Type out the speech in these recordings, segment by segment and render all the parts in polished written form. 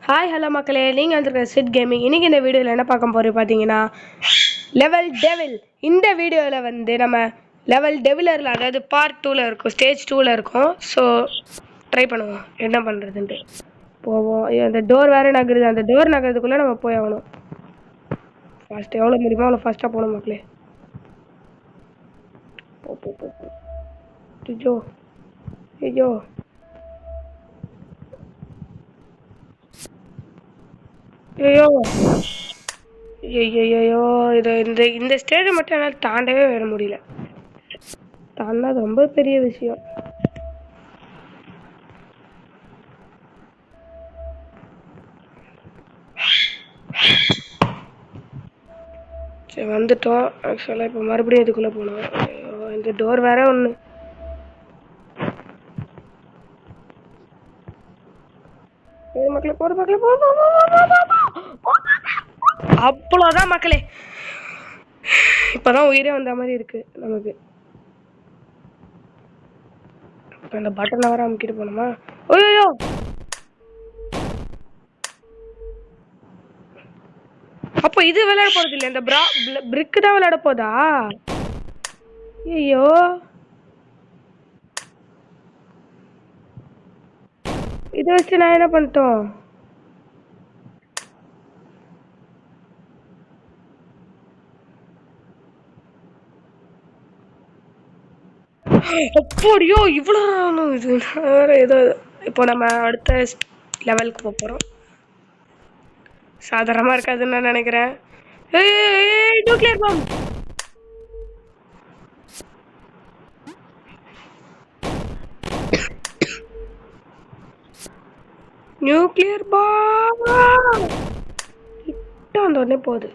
Hi hello மக்களே, நீங்கள் வந்துருக்க சிட் கேமிங். இன்றைக்கி இந்த வீடியோவில் என்ன பார்க்க போகிறோம் பார்த்தீங்கன்னா, லெவல் டெவில். இந்த வீடியோவில் வந்து நம்ம லெவல் டெவிலரில், அதாவது பார்ட் 2ல் இருக்கும், ஸ்டேஜ் 2ல் இருக்கும். ஸோ ட்ரை பண்ணுவோம் என்ன பண்ணுறதுன்ட்டு. போவோம். அந்த டோர் வேறு நகருது, அந்த டோர் நகரதுக்குள்ளே நம்ம போய் ஆகணும். ஃபாஸ்ட்டு எவ்வளோ முடியுமோ அவ்வளோ ஃபாஸ்ட்டாக போகணும் மக்களே. போ. ஐயோ ஐயோ ஐயோ ஐயோ இது இந்த ஸ்டேஜை மட்டும் என்னால் தாண்டவே வர முடியல. தாண்டா ரொம்ப பெரிய விஷயம். சரி வந்துட்டோம். ஆக்சுவலாக இப்போ மறுபடியும் இதுக்குள்ளே போனோம். இந்த டோர் வேற ஒன்று. மக்களே போகிற மக்களே அவ்வளோதான் மக்களே. இப்போதான் உயிரே வந்த மாதிரி இருக்கு நமக்கு. இப்போ இந்த பட்டனை வர அமுக்கிட்டு போனோமா? ஐயோ அப்போ இது விளையாட போறது இல்லை, இந்த பிரிக்கு தான் விளையாட போதா? ஐயோ இதை வச்சு நான் என்ன பண்ணிட்டோம்? அப்படியோ இவ்வளோ இது வேற ஏதோ. இப்போ நம்ம அடுத்த லெவலுக்கு போக போகிறோம். சாதாரணமாக இருக்காதுன்னு நான் நினைக்கிறேன். Nuclear bomb. நியூக்ளியர் பாம் கிட்ட வந்த உடனே போகுது.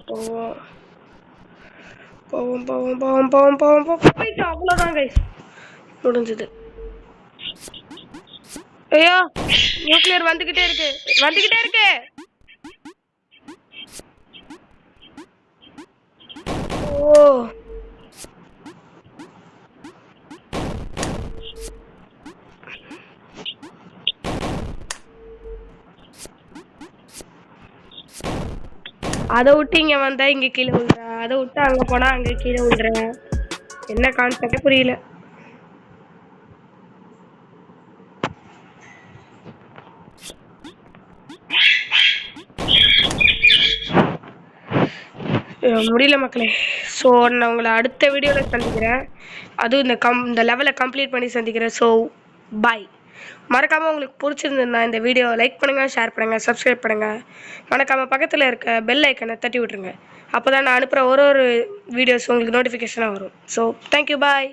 போவோம். அவ்வளோதான் கைஸ், முடிஞ்சது. ஐயோ நியூக்ளியர் வந்துகிட்டே இருக்கு. ஓ அதை விட்டு இங்கே வந்தா இங்கே கீழே விழுறேன், அதை விட்டு அங்கே போனா அங்கே கீழே விழுறேன். என்ன கான்செப்டே புரியல. முடியல மக்களே. ஸோ நான் உங்களை அடுத்த வீடியோவில் சந்திக்கிறேன். அதுவும் இந்த லெவலை கம்ப்ளீட் பண்ணி சந்திக்கிறேன். So bye. மறக்காமல் உங்களுக்கு பிடிச்சிருந்ததுன்னா இந்த வீடியோவை லைக் பண்ணுங்கள், ஷேர் பண்ணுங்கள், சப்ஸ்கிரைப் பண்ணுங்கள். மறக்காமல் பக்கத்தில் இருக்க பெல் ஐக்கனை தட்டி விட்ருங்க. அப்போ தான் நான் அனுப்புகிற ஒரு வீடியோஸ் உங்களுக்கு நோட்டிஃபிகேஷனாக வரும். ஸோ தேங்க்யூ, பாய்.